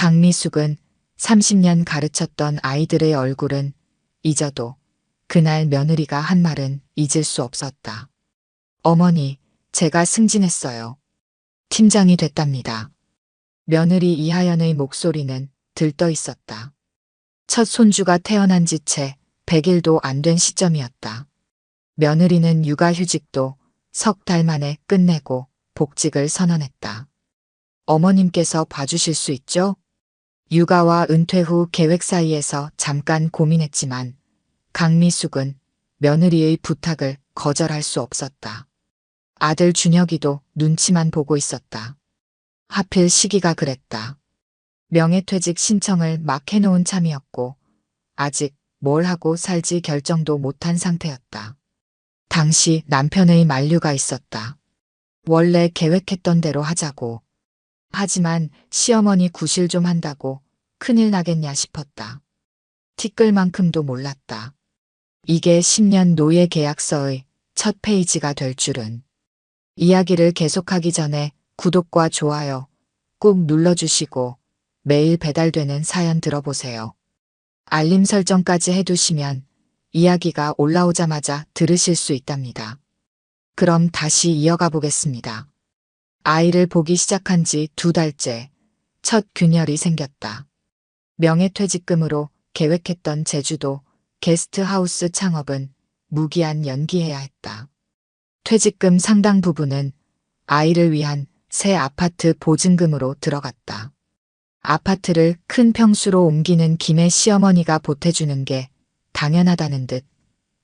강미숙은 30년 가르쳤던 아이들의 얼굴은 잊어도 그날 며느리가 한 말은 잊을 수 없었다. 어머니, 제가 승진했어요. 팀장이 됐답니다. 며느리 이하연의 목소리는 들떠 있었다. 첫 손주가 태어난 지 채 100일도 안 된 시점이었다. 며느리는 육아휴직도 석 달 만에 끝내고 복직을 선언했다. 어머님께서 봐주실 수 있죠? 육아와 은퇴 후 계획 사이에서 잠깐 고민했지만 강미숙은 며느리의 부탁을 거절할 수 없었다. 아들 준혁이도 눈치만 보고 있었다. 하필 시기가 그랬다. 명예퇴직 신청을 막 해놓은 참이었고 아직 뭘 하고 살지 결정도 못한 상태였다. 당시 남편의 만류가 있었다. 원래 계획했던 대로 하자고. 하지만 시어머니 구실 좀 한다고 큰일 나겠냐 싶었다. 티끌만큼도 몰랐다. 이게 10년 노예 계약서의 첫 페이지가 될 줄은. 이야기를 계속하기 전에 구독과 좋아요 꾹 눌러주시고 매일 배달되는 사연 들어보세요. 알림 설정까지 해두시면 이야기가 올라오자마자 들으실 수 있답니다. 그럼 다시 이어가 보겠습니다. 아이를 보기 시작한 지 2달째 첫 균열이 생겼다. 명예퇴직금으로 계획했던 제주도 게스트하우스 창업은 무기한 연기해야 했다. 퇴직금 상당 부분은 아이를 위한 새 아파트 보증금으로 들어갔다. 아파트를 큰 평수로 옮기는 김에 시어머니가 보태주는 게 당연하다는 듯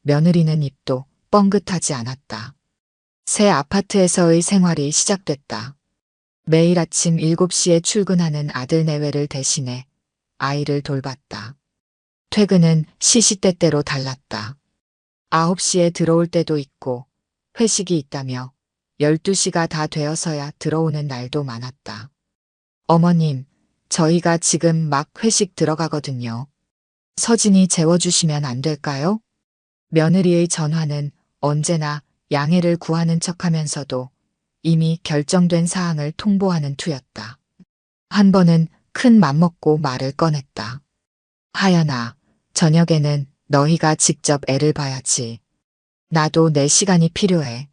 며느리는 입도 뻥긋하지 않았다. 새 아파트에서의 생활이 시작됐다. 매일 아침 7시에 출근하는 아들 내외를 대신해 아이를 돌봤다. 퇴근은 시시때때로 달랐다. 9시에 들어올 때도 있고 회식이 있다며 12시가 다 되어서야 들어오는 날도 많았다. 어머님, 저희가 지금 막 회식 들어가거든요. 서진이 재워주시면 안 될까요? 며느리의 전화는 언제나 양해를 구하는 척하면서도 이미 결정된 사항을 통보하는 투였다. 한 번은 큰 맘먹고 말을 꺼냈다. 하연아, 저녁에는 너희가 직접 애를 봐야지. 나도 내 시간이 필요해.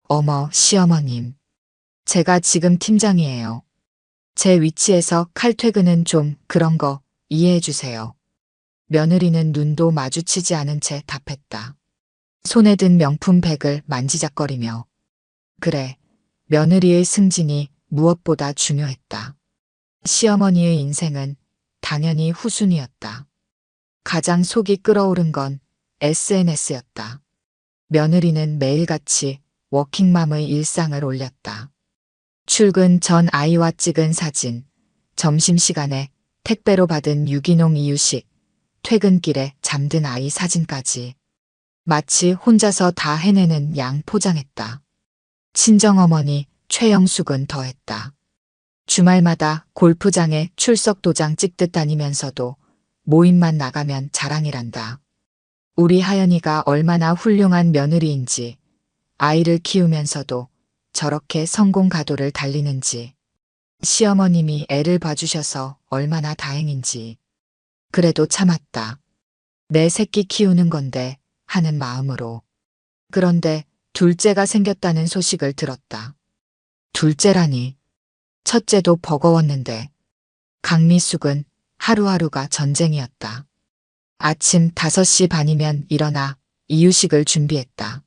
어머, 시어머님. 제가 지금 팀장이에요. 제 위치에서 칼퇴근은 좀 그런 거 이해해 주세요. 며느리는 눈도 마주치지 않은 채 답했다. 손에 든 명품 백을 만지작거리며. 그래, 며느리의 승진이 무엇보다 중요했다. 시어머니의 인생은 당연히 후순위였다. 가장 속이 끓어오른 건 SNS였다. 며느리는 매일같이 워킹맘의 일상을 올렸다. 출근 전 아이와 찍은 사진, 점심시간에 택배로 받은 유기농 이유식, 퇴근길에 잠든 아이 사진까지. 마치 혼자서 다 해내는 양 포장했다. 친정어머니 최영숙은 더했다. 주말마다 골프장에 출석 도장 찍듯 다니면서도 모임만 나가면 자랑이란다. 우리 하연이가 얼마나 훌륭한 며느리인지, 아이를 키우면서도 저렇게 성공 가도를 달리는지, 시어머님이 애를 봐주셔서 얼마나 다행인지. 그래도 참았다. 내 새끼 키우는 건데 하는 마음으로. 그런데 둘째가 생겼다는 소식을 들었다. 둘째라니. 첫째도 버거웠는데. 강미숙은 하루하루가 전쟁이었다. 아침 5시 반이면 일어나 이유식을 준비했다.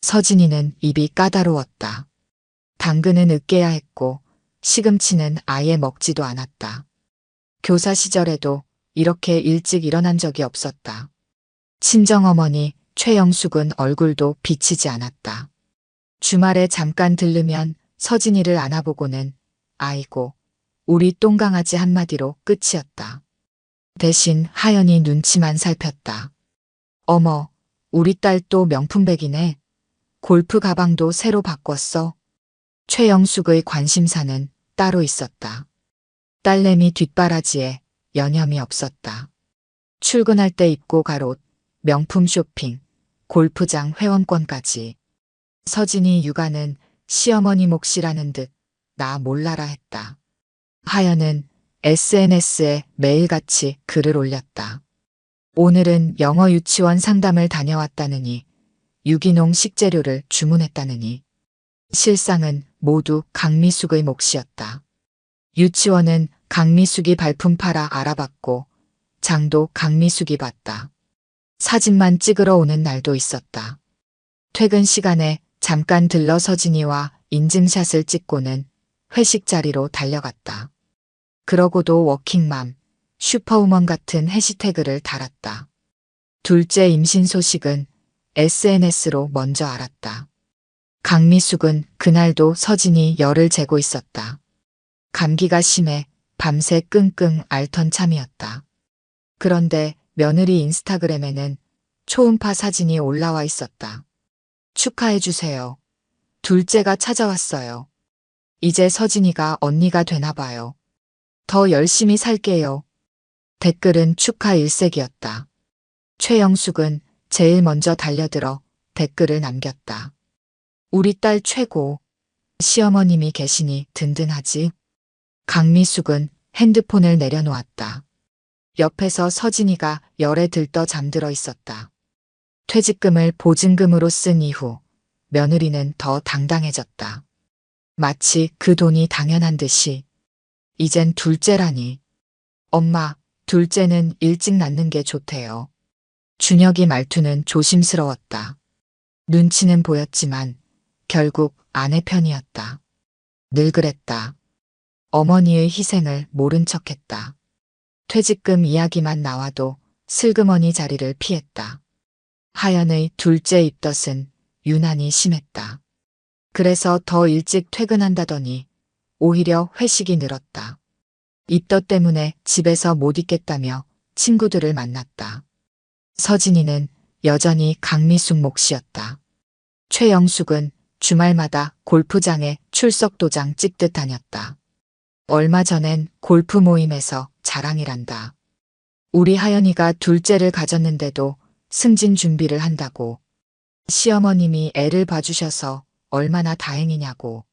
서진이는 입이 까다로웠다. 당근은 으깨야 했고 시금치는 아예 먹지도 않았다. 교사 시절에도 이렇게 일찍 일어난 적이 없었다. 친정어머니 최영숙은 얼굴도 비치지 않았다. 주말에 잠깐 들르면 서진이를 안아보고는 아이고, 우리 똥강아지 한마디로 끝이었다. 대신 하연이 눈치만 살폈다. 어머, 우리 딸 또 명품백이네. 골프 가방도 새로 바꿨어. 최영숙의 관심사는 따로 있었다. 딸내미 뒷바라지에 여념이 없었다. 출근할 때 입고 갈 옷, 명품 쇼핑, 골프장 회원권까지. 서진이 육아는 시어머니 몫이라는 듯 나 몰라라 했다. 하연은 SNS에 매일같이 글을 올렸다. 오늘은 영어 유치원 상담을 다녀왔다느니, 유기농 식재료를 주문했다느니. 실상은 모두 강미숙의 몫이었다. 유치원은 강미숙이 발품 팔아 알아봤고, 장도 강미숙이 봤다. 사진만 찍으러 오는 날도 있었다. 퇴근 시간에 잠깐 들러 서진이와 인증샷을 찍고는 회식 자리로 달려갔다. 그러고도 워킹맘, 슈퍼우먼 같은 해시태그를 달았다. 둘째 임신 소식은 SNS로 먼저 알았다. 강미숙은 그날도 서진이 열을 재고 있었다. 감기가 심해 밤새 끙끙 앓던 참이었다. 그런데 며느리 인스타그램에는 초음파 사진이 올라와 있었다. 축하해주세요. 둘째가 찾아왔어요. 이제 서진이가 언니가 되나 봐요. 더 열심히 살게요. 댓글은 축하 일색이었다. 최영숙은 제일 먼저 달려들어 댓글을 남겼다. 우리 딸 최고. 시어머님이 계시니 든든하지. 강미숙은 핸드폰을 내려놓았다. 옆에서 서진이가 열에 들떠 잠들어 있었다. 퇴직금을 보증금으로 쓴 이후 며느리는 더 당당해졌다. 마치 그 돈이 당연한 듯이. 이젠 둘째라니. 엄마, 둘째는 일찍 낳는 게 좋대요. 준혁이 말투는 조심스러웠다. 눈치는 보였지만 결국 아내 편이었다. 늘 그랬다. 어머니의 희생을 모른 척했다. 퇴직금 이야기만 나와도 슬그머니 자리를 피했다. 하연의 둘째 입덧은 유난히 심했다. 그래서 더 일찍 퇴근한다더니 오히려 회식이 늘었다. 입덧 때문에 집에서 못 있겠다며 친구들을 만났다. 서진이는 여전히 강미숙 몫이었다. 최영숙은 주말마다 골프장에 출석 도장 찍듯 다녔다. 얼마 전엔 골프 모임에서 자랑이란다. 우리 하연이가 둘째를 가졌는데도 승진 준비를 한다고. 시어머님이 애를 봐주셔서 얼마나 다행이냐고.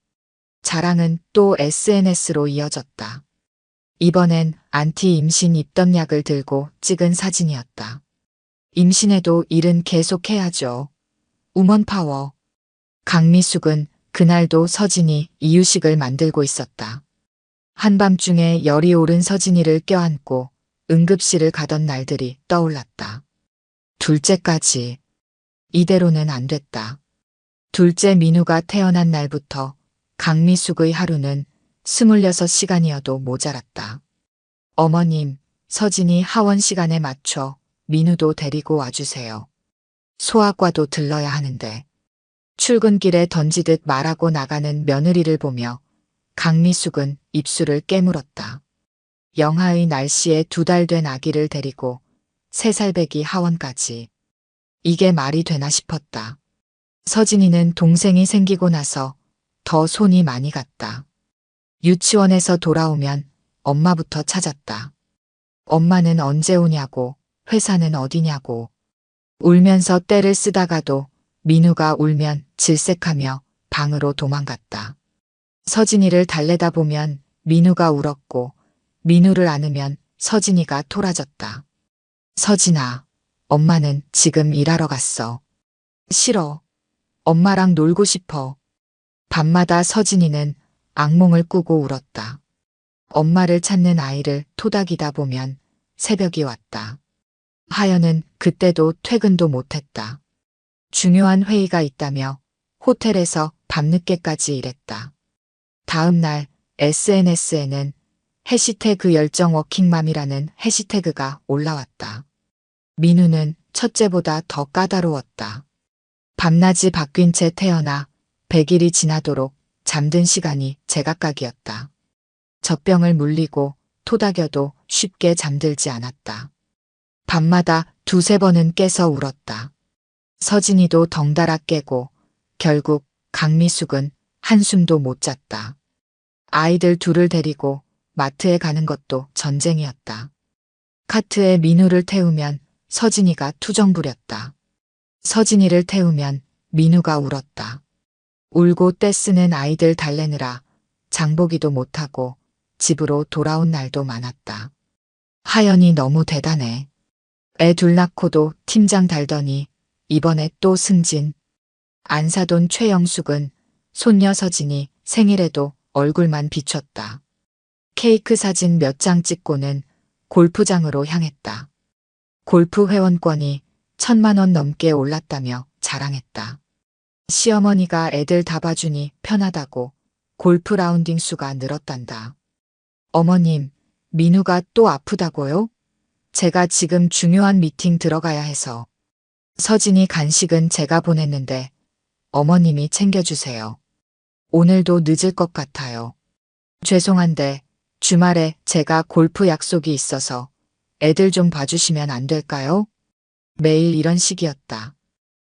자랑은 또 SNS로 이어졌다. 이번엔 안티 임신 입덧약을 들고 찍은 사진이었다. 임신해도 일은 계속해야죠. 우먼 파워. 강미숙은 그날도 서진이 이유식을 만들고 있었다. 한밤중에 열이 오른 서진이를 껴안고 응급실을 가던 날들이 떠올랐다. 둘째까지. 이대로는 안 됐다. 둘째 민우가 태어난 날부터 강미숙의 하루는 26시간이어도 모자랐다. 어머님, 서진이 하원 시간에 맞춰 민우도 데리고 와주세요. 소아과도 들러야 하는데. 출근길에 던지듯 말하고 나가는 며느리를 보며 강미숙은 입술을 깨물었다. 영하의 날씨에 2달 된 아기를 데리고 3살배기 하원까지. 이게 말이 되나 싶었다. 서진이는 동생이 생기고 나서 더 손이 많이 갔다. 유치원에서 돌아오면 엄마부터 찾았다. 엄마는 언제 오냐고, 회사는 어디냐고. 울면서 떼를 쓰다가도 민우가 울면 질색하며 방으로 도망갔다. 서진이를 달래다 보면 민우가 울었고 민우를 안으면 서진이가 토라졌다. 서진아, 엄마는 지금 일하러 갔어. 싫어. 엄마랑 놀고 싶어. 밤마다 서진이는 악몽을 꾸고 울었다. 엄마를 찾는 아이를 토닥이다 보면 새벽이 왔다. 하연은 그때도 퇴근도 못했다. 중요한 회의가 있다며 호텔에서 밤늦게까지 일했다. 다음 날 SNS에는 해시태그 열정 워킹맘이라는 해시태그가 올라왔다. 민우는 첫째보다 더 까다로웠다. 밤낮이 바뀐 채 태어나 100일이 지나도록 잠든 시간이 제각각이었다. 젖병을 물리고 토닥여도 쉽게 잠들지 않았다. 밤마다 2~3번은 깨서 울었다. 서진이도 덩달아 깨고 결국 강미숙은 한숨도 못 잤다. 아이들 둘을 데리고 마트에 가는 것도 전쟁이었다. 카트에 민우를 태우면 서진이가 투정 부렸다. 서진이를 태우면 민우가 울었다. 울고 떼쓰는 아이들 달래느라 장보기도 못하고 집으로 돌아온 날도 많았다. 하연이 너무 대단해. 애 둘 낳고도 팀장 달더니 이번에 또 승진. 안사돈 최영숙은 손녀 서진이 생일에도 얼굴만 비췄다. 케이크 사진 몇 장 찍고는 골프장으로 향했다. 골프 회원권이 1,000만 원 넘게 올랐다며 자랑했다. 시어머니가 애들 다 봐주니 편하다고 골프 라운딩 수가 늘었단다. 어머님, 민우가 또 아프다고요? 제가 지금 중요한 미팅 들어가야 해서. 서진이 간식은 제가 보냈는데 어머님이 챙겨주세요. 오늘도 늦을 것 같아요. 죄송한데 주말에 제가 골프 약속이 있어서 애들 좀 봐주시면 안 될까요? 매일 이런 식이었다.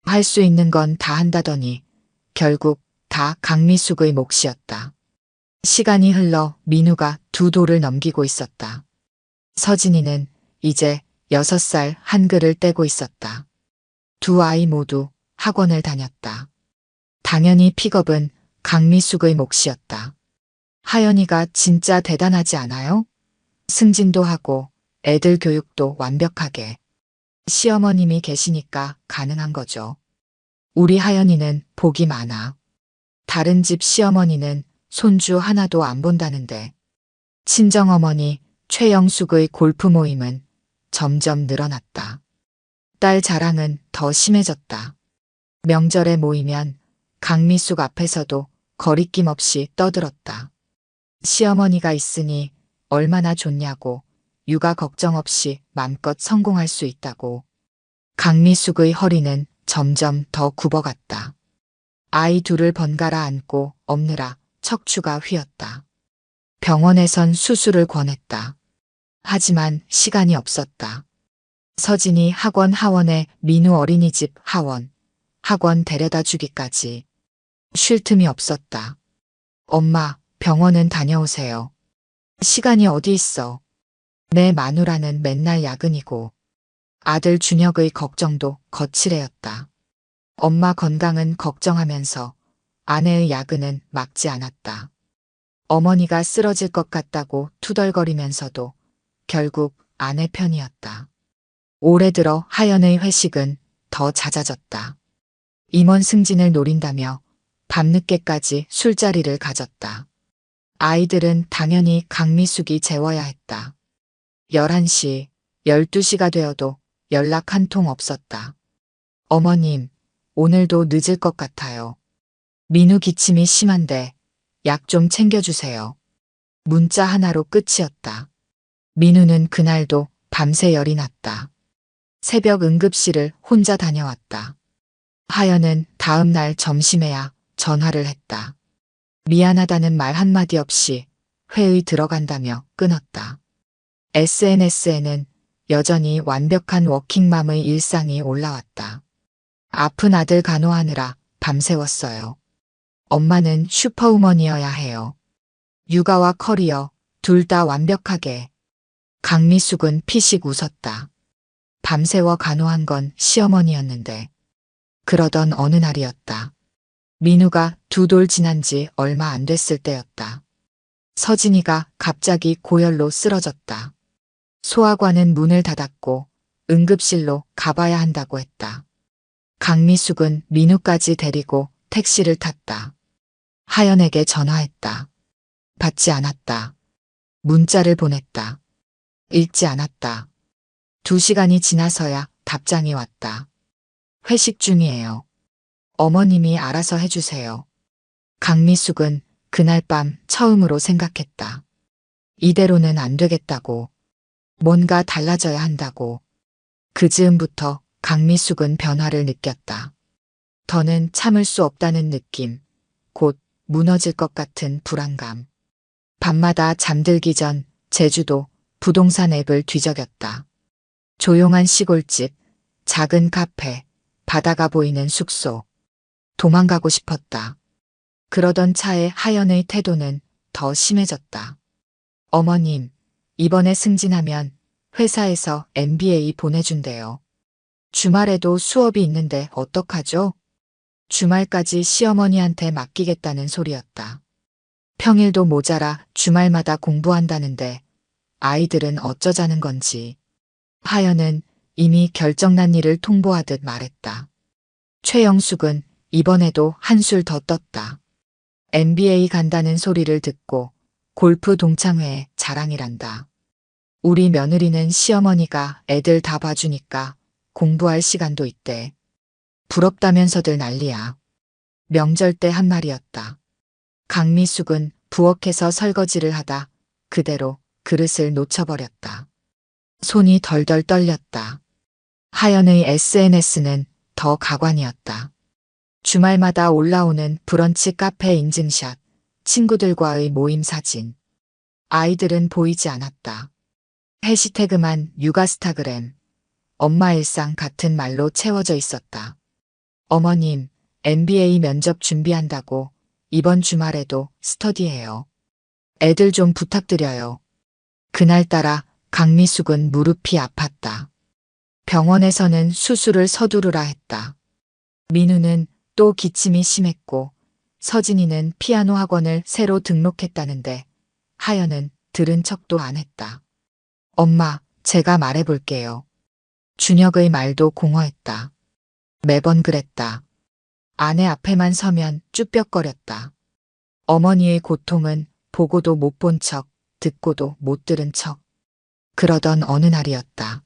할 수 있는 건 다 한다더니 결국 다 강미숙의 몫이었다. 시간이 흘러 민우가 2돌을 넘기고 있었다. 서진이는 이제 6살 한글을 떼고 있었다. 두 아이 모두 학원을 다녔다. 당연히 픽업은 강미숙의 몫이었다. 하연이가 진짜 대단하지 않아요? 승진도 하고 애들 교육도 완벽하게. 시어머님이 계시니까 가능한 거죠. 우리 하연이는 복이 많아. 다른 집 시어머니는 손주 하나도 안 본다는데 친정어머니 최영숙의 골프 모임은 점점 늘어났다. 딸 자랑은 더 심해졌다. 명절에 모이면 강미숙 앞에서도 거리낌 없이 떠들었다. 시어머니가 있으니 얼마나 좋냐고, 육아 걱정 없이 맘껏 성공할 수 있다고. 강미숙의 허리는 점점 더 굽어갔다. 아이 둘을 번갈아 안고 업느라 척추가 휘었다. 병원에선 수술을 권했다. 하지만 시간이 없었다. 서진이 학원 하원에 민우 어린이집 하원, 학원 데려다 주기까지 쉴 틈이 없었다. 엄마, 병원은 다녀오세요. 시간이 어디 있어. 내 마누라는 맨날 야근이고 아들 준혁의 걱정도 거칠애였다. 엄마 건강은 걱정하면서 아내의 야근은 막지 않았다. 어머니가 쓰러질 것 같다고 투덜거리면서도 결국 아내 편이었다. 올해 들어 하연의 회식은 더 잦아졌다. 임원 승진을 노린다며 밤늦게까지 술자리를 가졌다. 아이들은 당연히 강미숙이 재워야 했다. 11시, 12시가 되어도 연락 한 통 없었다. 어머님, 오늘도 늦을 것 같아요. 민우 기침이 심한데 약 좀 챙겨주세요. 문자 하나로 끝이었다. 민우는 그날도 밤새 열이 났다. 새벽 응급실을 혼자 다녀왔다. 하연은 다음 날 점심에야 전화를 했다. 미안하다는 말 한마디 없이 회의 들어간다며 끊었다. SNS에는 여전히 완벽한 워킹맘의 일상이 올라왔다. 아픈 아들 간호하느라 밤새웠어요. 엄마는 슈퍼우먼이어야 해요. 육아와 커리어 둘 다 완벽하게. 강미숙은 피식 웃었다. 밤새워 간호한 건 시어머니였는데. 그러던 어느 날이었다. 민우가 2돌 지난 지 얼마 안 됐을 때였다. 서진이가 갑자기 고열로 쓰러졌다. 소아과는 문을 닫았고 응급실로 가봐야 한다고 했다. 강미숙은 민우까지 데리고 택시를 탔다. 하연에게 전화했다. 받지 않았다. 문자를 보냈다. 읽지 않았다. 2시간이 지나서야 답장이 왔다. 회식 중이에요. 어머님이 알아서 해주세요. 강미숙은 그날 밤 처음으로 생각했다. 이대로는 안 되겠다고. 뭔가 달라져야 한다고. 그 즈음부터 강미숙은 변화를 느꼈다. 더는 참을 수 없다는 느낌. 곧 무너질 것 같은 불안감. 밤마다 잠들기 전 제주도 부동산 앱을 뒤적였다. 조용한 시골집, 작은 카페, 바다가 보이는 숙소. 도망가고 싶었다. 그러던 차에 하연의 태도는 더 심해졌다. 어머님, 이번에 승진하면 회사에서 MBA 보내준대요. 주말에도 수업이 있는데 어떡하죠? 주말까지 시어머니한테 맡기겠다는 소리였다. 평일도 모자라 주말마다 공부한다는데 아이들은 어쩌자는 건지. 하연은 이미 결정난 일을 통보하듯 말했다. 최영숙은 이번에도 한술 더 떴다. NBA 간다는 소리를 듣고 골프 동창회에 자랑이란다. 우리 며느리는 시어머니가 애들 다 봐주니까 공부할 시간도 있대. 부럽다면서들 난리야. 명절 때 한 말이었다. 강미숙은 부엌에서 설거지를 하다 그대로 그릇을 놓쳐버렸다. 손이 덜덜 떨렸다. 하연의 SNS는 더 가관이었다. 주말마다 올라오는 브런치 카페 인증샷, 친구들과의 모임 사진. 아이들은 보이지 않았다. 해시태그만 육아스타그램, 엄마 일상 같은 말로 채워져 있었다. 어머님, MBA 면접 준비한다고 이번 주말에도 스터디해요. 애들 좀 부탁드려요. 그날따라 강미숙은 무릎이 아팠다. 병원에서는 수술을 서두르라 했다. 민우는 또 기침이 심했고 서진이는 피아노 학원을 새로 등록했다는데 하연은 들은 척도 안 했다. 엄마, 제가 말해볼게요. 준혁의 말도 공허했다. 매번 그랬다. 아내 앞에만 서면 쭈뼛거렸다. 어머니의 고통은 보고도 못 본 척, 듣고도 못 들은 척. 그러던 어느 날이었다.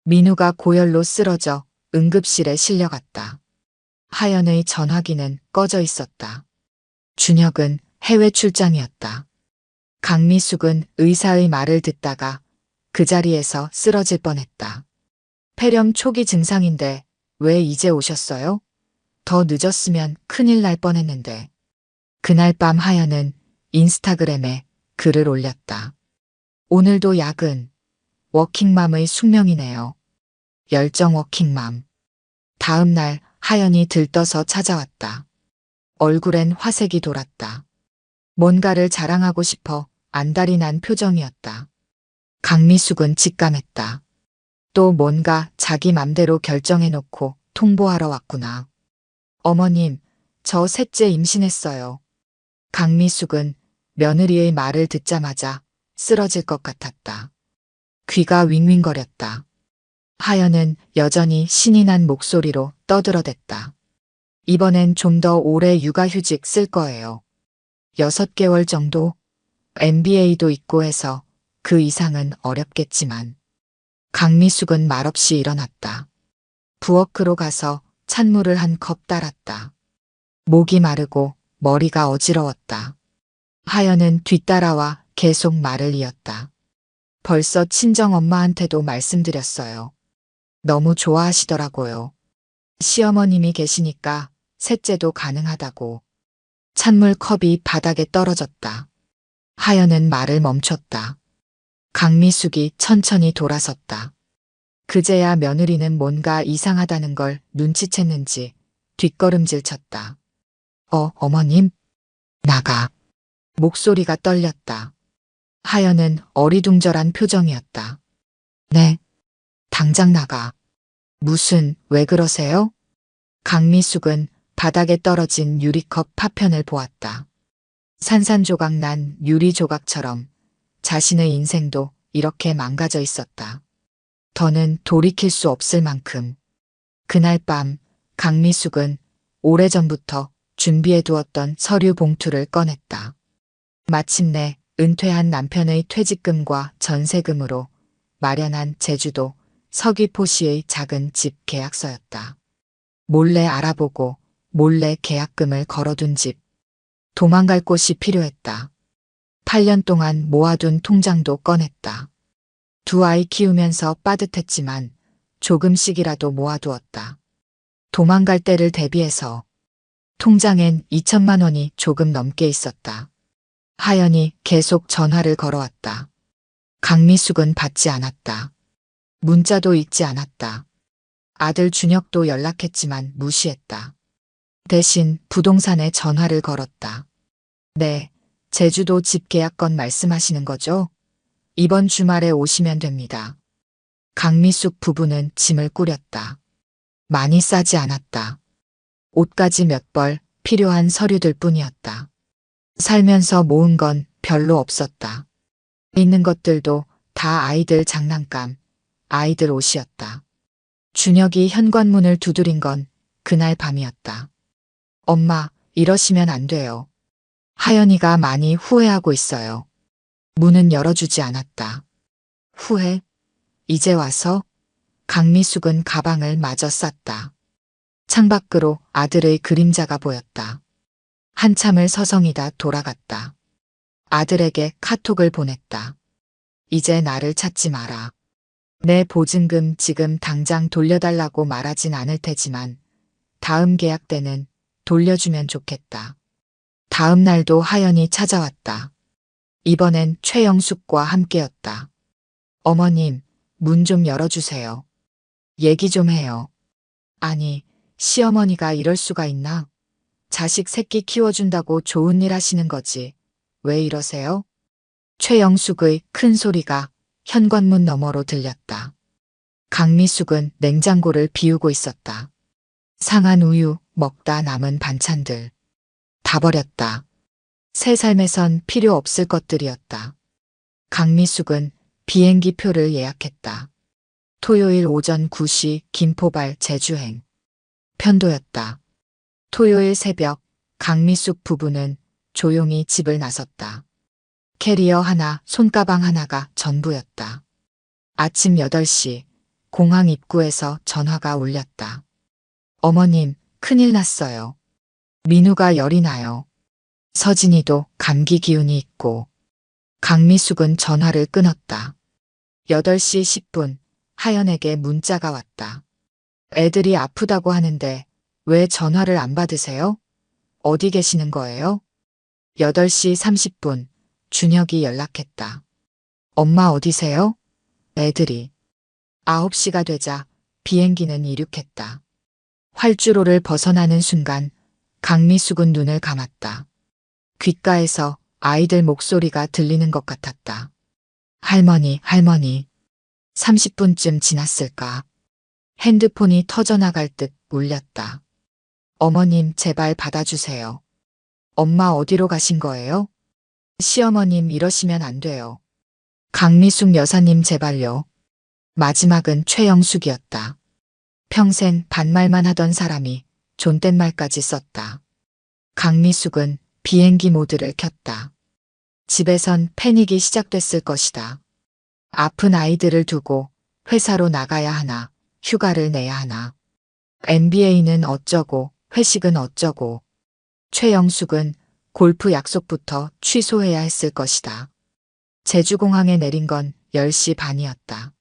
민우가 고열로 쓰러져 응급실에 실려갔다. 하연의 전화기는 꺼져 있었다. 준혁은 해외 출장이었다. 강미숙은 의사의 말을 듣다가 그 자리에서 쓰러질 뻔했다. 폐렴 초기 증상인데 왜 이제 오셨어요? 더 늦었으면 큰일 날 뻔했는데. 그날 밤 하연은 인스타그램에 글을 올렸다. 오늘도 야근. 워킹맘의 숙명이네요. 열정 워킹맘. 다음 날 하연이 들떠서 찾아왔다. 얼굴엔 화색이 돌았다. 뭔가를 자랑하고 싶어 안달이 난 표정이었다. 강미숙은 직감했다. 또 뭔가 자기 맘대로 결정해놓고 통보하러 왔구나. 어머님, 저 셋째 임신했어요. 강미숙은 며느리의 말을 듣자마자 쓰러질 것 같았다. 귀가 윙윙거렸다. 하연은 여전히 신이 난 목소리로 떠들어댔다. 이번엔 좀 더 오래 육아휴직 쓸 거예요. 6개월 정도? MBA도 있고 해서 그 이상은 어렵겠지만. 강미숙은 말없이 일어났다. 부엌으로 가서 찬물을 한 컵 따랐다. 목이 마르고 머리가 어지러웠다. 하연은 뒤따라와 계속 말을 이었다. 벌써 친정엄마한테도 말씀드렸어요. 너무 좋아하시더라고요. 시어머님이 계시니까 셋째도 가능하다고. 찬물 컵이 바닥에 떨어졌다. 하연은 말을 멈췄다. 강미숙이 천천히 돌아섰다. 그제야 며느리는 뭔가 이상하다는 걸 눈치챘는지 뒷걸음질 쳤다. 어머님? 나가. 목소리가 떨렸다. 하연은 어리둥절한 표정이었다. 네. 당장 나가. 왜 그러세요? 강미숙은 바닥에 떨어진 유리컵 파편을 보았다. 산산조각 난 유리 조각처럼 자신의 인생도 이렇게 망가져 있었다. 더는 돌이킬 수 없을 만큼. 그날 밤 강미숙은 오래전부터 준비해두었던 서류 봉투를 꺼냈다. 마침내 은퇴한 남편의 퇴직금과 전세금으로 마련한 제주도 서귀포시의 작은 집 계약서였다. 몰래 알아보고 몰래 계약금을 걸어둔 집. 도망갈 곳이 필요했다. 8년 동안 모아둔 통장도 꺼냈다. 2아이 키우면서 빠듯했지만 조금씩이라도 모아두었다. 도망갈 때를 대비해서. 통장엔 2천만 원이 조금 넘게 있었다. 하연이 계속 전화를 걸어왔다. 강미숙은 받지 않았다. 문자도 읽지 않았다. 아들 준혁도 연락했지만 무시했다. 대신 부동산에 전화를 걸었다. 네, 제주도 집 계약건 말씀하시는 거죠? 이번 주말에 오시면 됩니다. 강미숙 부부는 짐을 꾸렸다. 많이 싸지 않았다. 옷가지 몇 벌, 필요한 서류들 뿐이었다. 살면서 모은 건 별로 없었다. 있는 것들도 다 아이들 장난감, 아이들 옷이었다. 준혁이 현관문을 두드린 건 그날 밤이었다. 엄마, 이러시면 안 돼요. 하연이가 많이 후회하고 있어요. 문은 열어주지 않았다. 후회? 이제 와서? 강미숙은 가방을 마저 쌌다. 창밖으로 아들의 그림자가 보였다. 한참을 서성이다 돌아갔다. 아들에게 카톡을 보냈다. 이제 나를 찾지 마라. 내 보증금 지금 당장 돌려달라고 말하진 않을 테지만 다음 계약 때는 돌려주면 좋겠다. 다음 날도 하연이 찾아왔다. 이번엔 최영숙과 함께였다. 어머님, 문 좀 열어주세요. 얘기 좀 해요. 아니, 시어머니가 이럴 수가 있나? 자식 새끼 키워준다고 좋은 일 하시는 거지. 왜 이러세요? 최영숙의 큰 소리가 현관문 너머로 들렸다. 강미숙은 냉장고를 비우고 있었다. 상한 우유, 먹다 남은 반찬들. 다 버렸다. 새 삶에선 필요 없을 것들이었다. 강미숙은 비행기 표를 예약했다. 토요일 오전 9시 김포발 제주행. 편도였다. 토요일 새벽 강미숙 부부는 조용히 집을 나섰다. 캐리어 하나, 손가방 하나가 전부였다. 아침 8시 공항 입구에서 전화가 울렸다. 어머님, 큰일 났어요. 민우가 열이 나요. 서진이도 감기 기운이 있고. 강미숙은 전화를 끊었다. 8시 10분 하연에게 문자가 왔다. 애들이 아프다고 하는데 왜 전화를 안 받으세요? 어디 계시는 거예요? 8시 30분 준혁이 연락했다. 엄마 어디세요? 애들이. 9시가 되자 비행기는 이륙했다. 활주로를 벗어나는 순간 강미숙은 눈을 감았다. 귓가에서 아이들 목소리가 들리는 것 같았다. 할머니, 할머니. 30분쯤 지났을까? 핸드폰이 터져나갈 듯 울렸다. 어머님 제발 받아주세요. 엄마 어디로 가신 거예요? 시어머님 이러시면 안 돼요. 강미숙 여사님 제발요. 마지막은 최영숙이었다. 평생 반말만 하던 사람이 존댓말까지 썼다. 강미숙은 비행기 모드를 켰다. 집에선 패닉이 시작됐을 것이다. 아픈 아이들을 두고 회사로 나가야 하나, 휴가를 내야 하나. MBA는 어쩌고, 회식은 어쩌고. 최영숙은 골프 약속부터 취소해야 했을 것이다. 제주공항에 내린 건 10시 반이었다.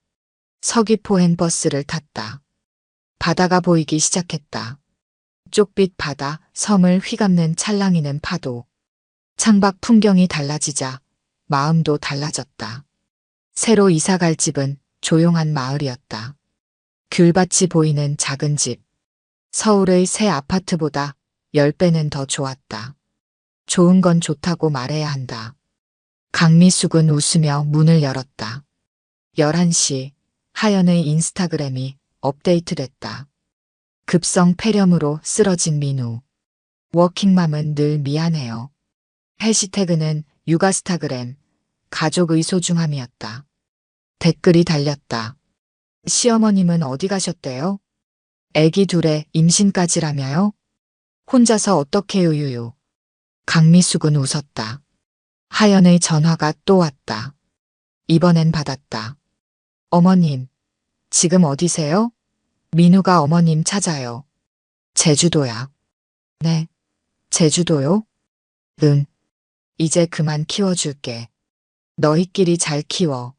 서귀포행 버스를 탔다. 바다가 보이기 시작했다. 쪽빛 바다, 섬을 휘감는 찰랑이는 파도. 창밖 풍경이 달라지자 마음도 달라졌다. 새로 이사갈 집은 조용한 마을이었다. 귤밭이 보이는 작은 집. 서울의 새 아파트보다 10배는 더 좋았다. 좋은 건 좋다고 말해야 한다. 강미숙은 웃으며 문을 열었다. 11시 하연의 인스타그램이 업데이트됐다. 급성 폐렴으로 쓰러진 민우. 워킹맘은 늘 미안해요. 해시태그는 육아스타그램, 가족의 소중함이었다. 댓글이 달렸다. 시어머님은 어디 가셨대요? 애기 둘에 임신까지라며요? 혼자서 어떻게요 유유. 강미숙은 웃었다. 하연의 전화가 또 왔다. 이번엔 받았다. 어머님, 지금 어디세요? 민우가 어머님 찾아요. 제주도야. 네, 제주도요? 응. 이제 그만 키워줄게. 너희끼리 잘 키워.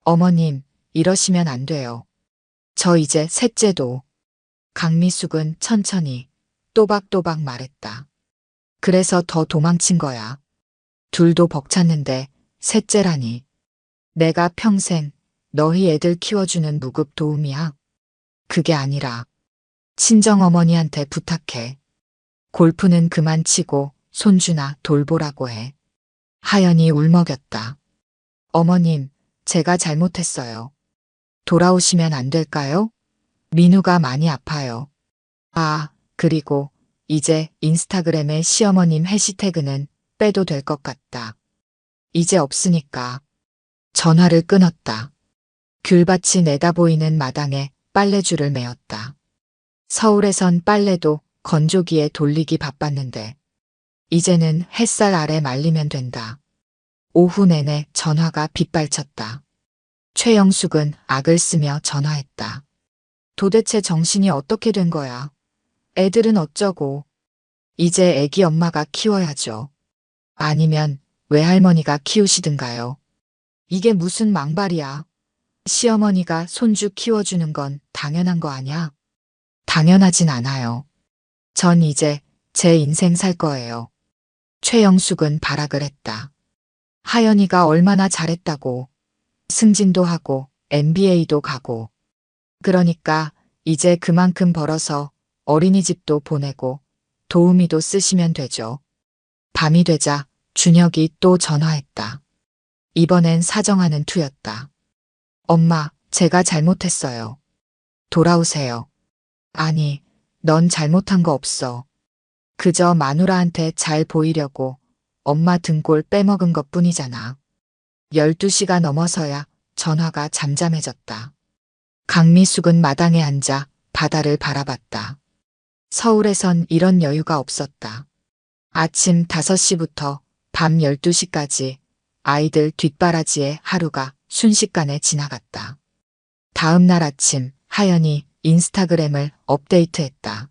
어머님, 이러시면 안 돼요. 저 이제 셋째도. 강미숙은 천천히 또박또박 말했다. 그래서 더 도망친 거야. 둘도 벅찼는데 셋째라니. 내가 평생 너희 애들 키워주는 무급 도움이야. 그게 아니라 친정어머니한테 부탁해. 골프는 그만 치고 손주나 돌보라고 해. 하연이 울먹였다. 어머님, 제가 잘못했어요. 돌아오시면 안 될까요? 민우가 많이 아파요. 아, 그리고 이제 인스타그램의 시어머님 해시태그는 빼도 될 것 같다. 이제 없으니까. 전화를 끊었다. 귤밭이 내다보이는 마당에 빨래줄을 메었다. 서울에선 빨래도 건조기에 돌리기 바빴는데 이제는 햇살 아래 말리면 된다. 오후 내내 전화가 빗발쳤다. 최영숙은 악을 쓰며 전화했다. 도대체 정신이 어떻게 된 거야? 애들은 어쩌고? 이제 애기 엄마가 키워야죠. 아니면 외할머니가 키우시든가요. 이게 무슨 망발이야. 시어머니가 손주 키워주는 건 당연한 거 아냐? 당연하진 않아요. 전 이제 제 인생 살 거예요. 최영숙은 발악을 했다. 하연이가 얼마나 잘했다고. 승진도 하고 MBA도 가고. 그러니까 이제 그만큼 벌어서 어린이집도 보내고 도우미도 쓰시면 되죠. 밤이 되자 준혁이 또 전화했다. 이번엔 사정하는 투였다. 엄마, 제가 잘못했어요. 돌아오세요. 아니, 넌 잘못한 거 없어. 그저 마누라한테 잘 보이려고 엄마 등골 빼먹은 것 뿐이잖아. 12시가 넘어서야 전화가 잠잠해졌다. 강미숙은 마당에 앉아 바다를 바라봤다. 서울에선 이런 여유가 없었다. 아침 5시부터 밤 12시까지 아이들 뒷바라지에 하루가 순식간에 지나갔다. 다음 날 아침 하연이 인스타그램을 업데이트했다.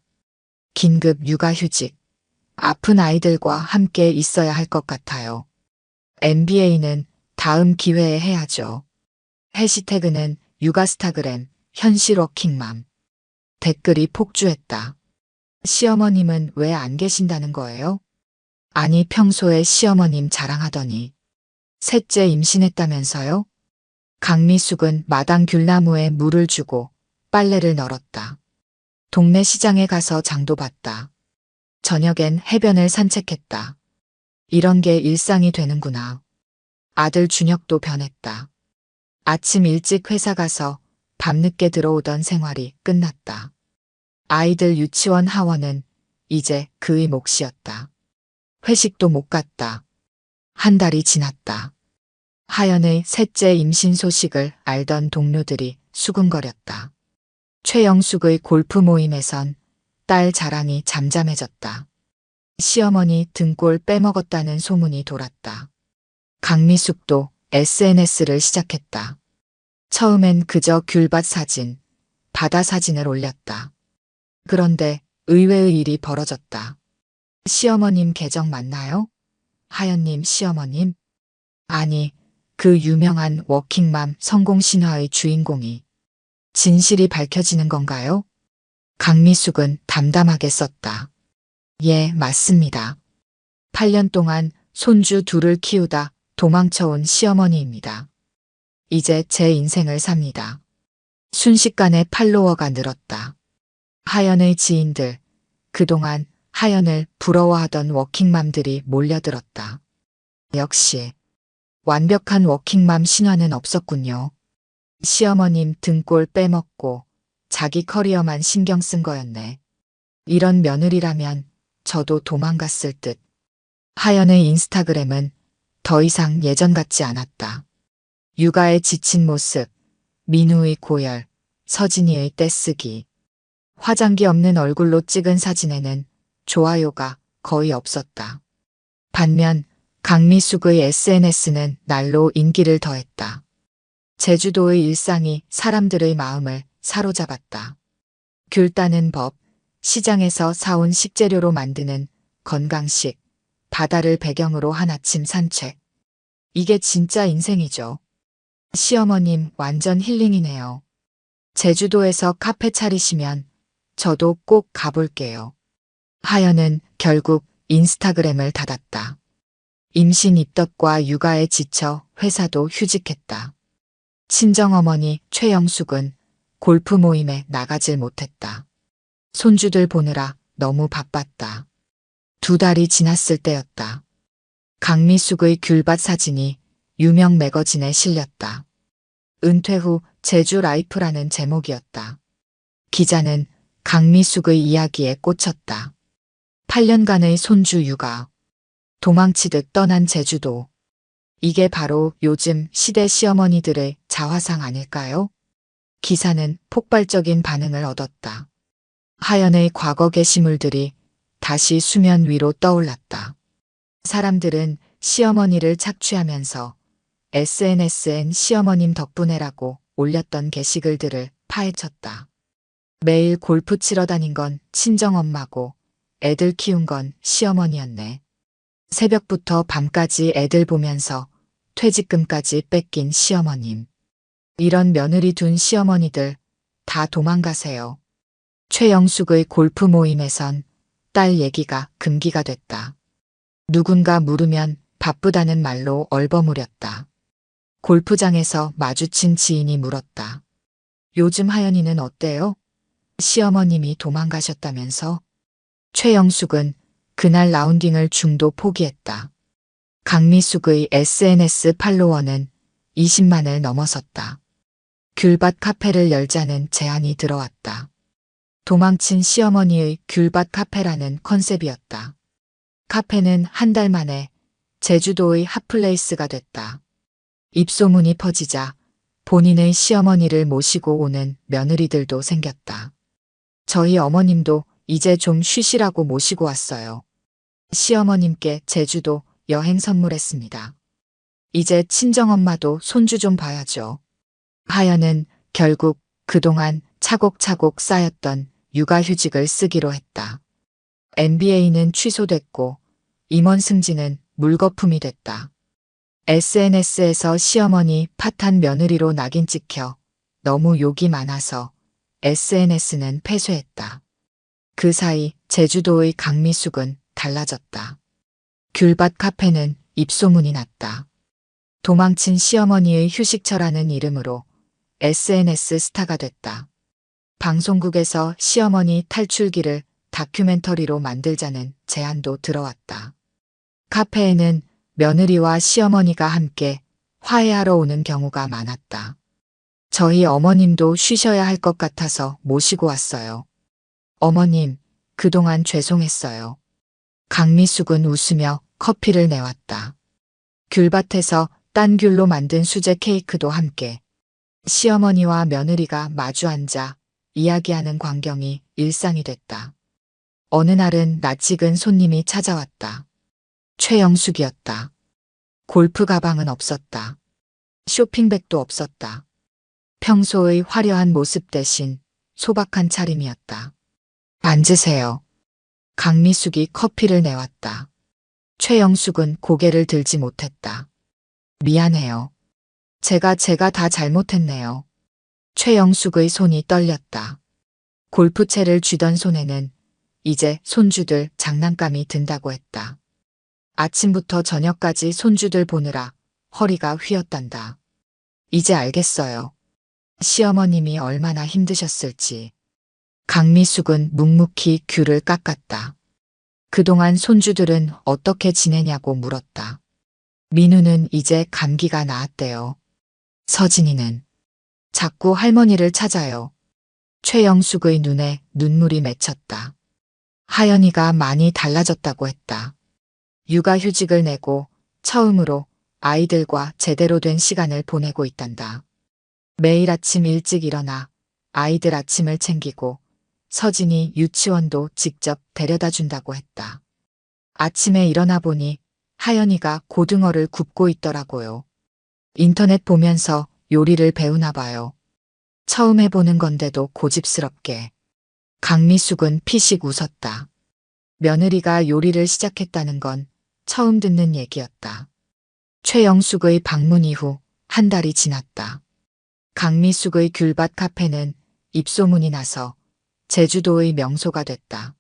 긴급 육아휴직. 아픈 아이들과 함께 있어야 할 것 같아요. MBA는 다음 기회에 해야죠. 해시태그는 육아스타그램, 현실 워킹맘. 댓글이 폭주했다. 시어머님은 왜 안 계신다는 거예요? 아니 평소에 시어머님 자랑하더니. 셋째 임신했다면서요? 강미숙은 마당 귤나무에 물을 주고 빨래를 널었다. 동네 시장에 가서 장도 봤다. 저녁엔 해변을 산책했다. 이런 게 일상이 되는구나. 아들 준혁도 변했다. 아침 일찍 회사 가서 밤늦게 들어오던 생활이 끝났다. 아이들 유치원 하원은 이제 그의 몫이었다. 회식도 못 갔다. 한 달이 지났다. 하연의 셋째 임신 소식을 알던 동료들이 수군거렸다. 최영숙의 골프 모임에선 딸 자랑이 잠잠해졌다. 시어머니 등골 빼먹었다는 소문이 돌았다. 강미숙도 SNS를 시작했다. 처음엔 그저 귤밭 사진, 바다 사진을 올렸다. 그런데 의외의 일이 벌어졌다. 시어머님 계정 맞나요? 하연님 시어머님? 아니, 그 유명한 워킹맘 성공 신화의 주인공이. 진실이 밝혀지는 건가요? 강미숙은 담담하게 썼다. 예, 맞습니다. 8년 동안 손주 둘을 키우다 도망쳐온 시어머니입니다. 이제 제 인생을 삽니다. 순식간에 팔로워가 늘었다. 하연의 지인들, 그동안 하연을 부러워하던 워킹맘들이 몰려들었다. 역시 완벽한 워킹맘 신화는 없었군요. 시어머님 등골 빼먹고 자기 커리어만 신경 쓴 거였네. 이런 며느리라면 저도 도망갔을 듯. 하연의 인스타그램은 더 이상 예전 같지 않았다. 육아에 지친 모습, 민우의 고열, 서진이의 떼쓰기. 화장기 없는 얼굴로 찍은 사진에는 좋아요가 거의 없었다. 반면 강미숙의 SNS는 날로 인기를 더했다. 제주도의 일상이 사람들의 마음을 사로잡았다. 귤 따는 법, 시장에서 사온 식재료로 만드는 건강식, 바다를 배경으로 한 아침 산책. 이게 진짜 인생이죠. 시어머님 완전 힐링이네요. 제주도에서 카페 차리시면 저도 꼭 가볼게요. 하연은 결국 인스타그램을 닫았다. 임신 입덧과 육아에 지쳐 회사도 휴직했다. 친정어머니 최영숙은 골프 모임에 나가질 못했다. 손주들 보느라 너무 바빴다. 2달이 지났을 때였다. 강미숙의 귤밭 사진이 유명 매거진에 실렸다. 은퇴 후 제주 라이프라는 제목이었다. 기자는 강미숙의 이야기에 꽂혔다. 8년간의 손주 육아. 도망치듯 떠난 제주도. 이게 바로 요즘 시대 시어머니들의 자화상 아닐까요? 기사는 폭발적인 반응을 얻었다. 하연의 과거 게시물들이 다시 수면 위로 떠올랐다. 사람들은 시어머니를 착취하면서 SNS엔 시어머님 덕분에라고 올렸던 게시글들을 파헤쳤다. 매일 골프 치러 다닌 건 친정엄마고 애들 키운 건 시어머니였네. 새벽부터 밤까지 애들 보면서 퇴직금까지 뺏긴 시어머님. 이런 며느리 둔 시어머니들 다 도망가세요. 최영숙의 골프 모임에선 딸 얘기가 금기가 됐다. 누군가 물으면 바쁘다는 말로 얼버무렸다. 골프장에서 마주친 지인이 물었다. 요즘 하연이는 어때요? 시어머님이 도망가셨다면서? 최영숙은 그날 라운딩을 중도 포기했다. 강미숙의 SNS 팔로워는 20만을 넘어섰다. 귤밭 카페를 열자는 제안이 들어왔다. 도망친 시어머니의 귤밭 카페라는 컨셉이었다. 카페는 한 달 만에 제주도의 핫플레이스가 됐다. 입소문이 퍼지자 본인의 시어머니를 모시고 오는 며느리들도 생겼다. 저희 어머님도 이제 좀 쉬시라고 모시고 왔어요. 시어머님께 제주도 여행 선물했습니다. 이제 친정엄마도 손주 좀 봐야죠. 하연은 결국 그동안 차곡차곡 쌓였던 육아휴직을 쓰기로 했다. MBA는 취소됐고 임원 승진은 물거품이 됐다. SNS에서 시어머니 팥한 며느리로 낙인 찍혀 너무 욕이 많아서 SNS는 폐쇄했다. 그 사이 제주도의 강미숙은 달라졌다. 귤밭 카페는 입소문이 났다. 도망친 시어머니의 휴식처라는 이름으로 SNS 스타가 됐다. 방송국에서 시어머니 탈출기를 다큐멘터리로 만들자는 제안도 들어왔다. 카페에는 며느리와 시어머니가 함께 화해하러 오는 경우가 많았다. 저희 어머님도 쉬셔야 할 것 같아서 모시고 왔어요. 어머님, 그동안 죄송했어요. 강미숙은 웃으며 커피를 내왔다. 귤밭에서 딴 귤로 만든 수제 케이크도 함께. 시어머니와 며느리가 마주 앉아 이야기하는 광경이 일상이 됐다. 어느 날은 낯익은 손님이 찾아왔다. 최영숙이었다. 골프 가방은 없었다. 쇼핑백도 없었다. 평소의 화려한 모습 대신 소박한 차림이었다. 앉으세요. 강미숙이 커피를 내왔다. 최영숙은 고개를 들지 못했다. 미안해요. 제가 다 잘못했네요. 최영숙의 손이 떨렸다. 골프채를 쥐던 손에는 이제 손주들 장난감이 든다고 했다. 아침부터 저녁까지 손주들 보느라 허리가 휘었단다. 이제 알겠어요. 시어머님이 얼마나 힘드셨을지. 강미숙은 묵묵히 귤을 깎았다. 그동안 손주들은 어떻게 지내냐고 물었다. 민우는 이제 감기가 나았대요. 서진이는 자꾸 할머니를 찾아요. 최영숙의 눈에 눈물이 맺혔다. 하연이가 많이 달라졌다고 했다. 육아휴직을 내고 처음으로 아이들과 제대로 된 시간을 보내고 있단다. 매일 아침 일찍 일어나 아이들 아침을 챙기고 서진이 유치원도 직접 데려다 준다고 했다. 아침에 일어나 보니 하연이가 고등어를 굽고 있더라고요. 인터넷 보면서 요리를 배우나 봐요. 처음 해보는 건데도 고집스럽게. 강미숙은 피식 웃었다. 며느리가 요리를 시작했다는 건 처음 듣는 얘기였다. 최영숙의 방문 이후 한 달이 지났다. 강미숙의 귤밭 카페는 입소문이 나서 제주도의 명소가 됐다.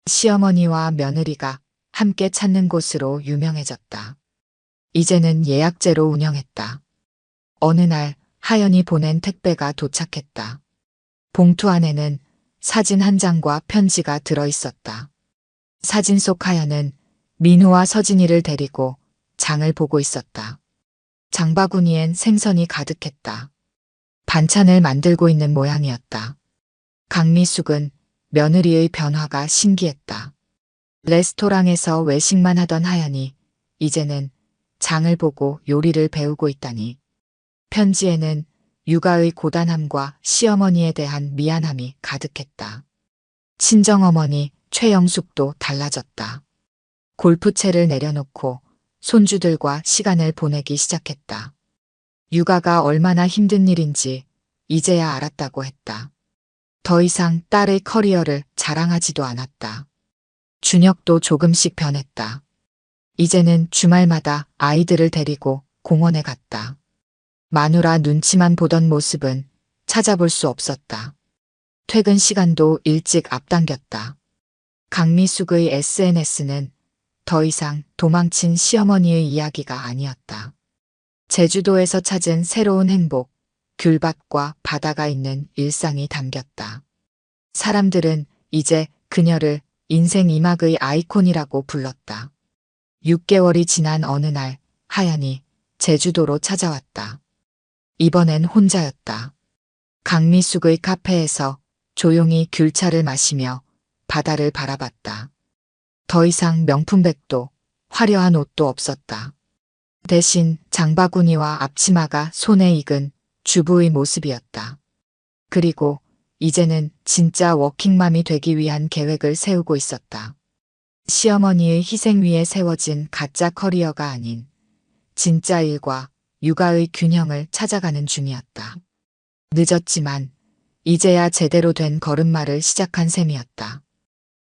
시어머니와 며느리가 함께 찾는 곳으로 유명해졌다. 이제는 예약제로 운영했다. 어느 날 하연이 보낸 택배가 도착했다. 봉투 안에는 사진 한 장과 편지가 들어있었다. 사진 속 하연은 민우와 서진이를 데리고 장을 보고 있었다. 장바구니엔 생선이 가득했다. 반찬을 만들고 있는 모양이었다. 강미숙은 며느리의 변화가 신기했다. 레스토랑에서 외식만 하던 하연이 이제는 장을 보고 요리를 배우고 있다니. 편지에는 육아의 고단함과 시어머니에 대한 미안함이 가득했다. 친정어머니 최영숙도 달라졌다. 골프채를 내려놓고 손주들과 시간을 보내기 시작했다. 육아가 얼마나 힘든 일인지 이제야 알았다고 했다. 더 이상 딸의 커리어를 자랑하지도 않았다. 준혁도 조금씩 변했다. 이제는 주말마다 아이들을 데리고 공원에 갔다. 마누라 눈치만 보던 모습은 찾아볼 수 없었다. 퇴근 시간도 일찍 앞당겼다. 강미숙의 SNS는 더 이상 도망친 시어머니의 이야기가 아니었다. 제주도에서 찾은 새로운 행복, 귤밭과 바다가 있는 일상이 담겼다. 사람들은 이제 그녀를 인생 2막의 아이콘이라고 불렀다. 6개월이 지난 어느 날 하연이 제주도로 찾아왔다. 이번엔 혼자였다. 강미숙의 카페에서 조용히 귤차를 마시며 바다를 바라봤다. 더 이상 명품백도 화려한 옷도 없었다. 대신 장바구니와 앞치마가 손에 익은 주부의 모습이었다. 그리고 이제는 진짜 워킹맘이 되기 위한 계획을 세우고 있었다. 시어머니의 희생 위에 세워진 가짜 커리어가 아닌 진짜 일과 육아의 균형을 찾아가는 중이었다. 늦었지만 이제야 제대로 된 걸음마를 시작한 셈이었다.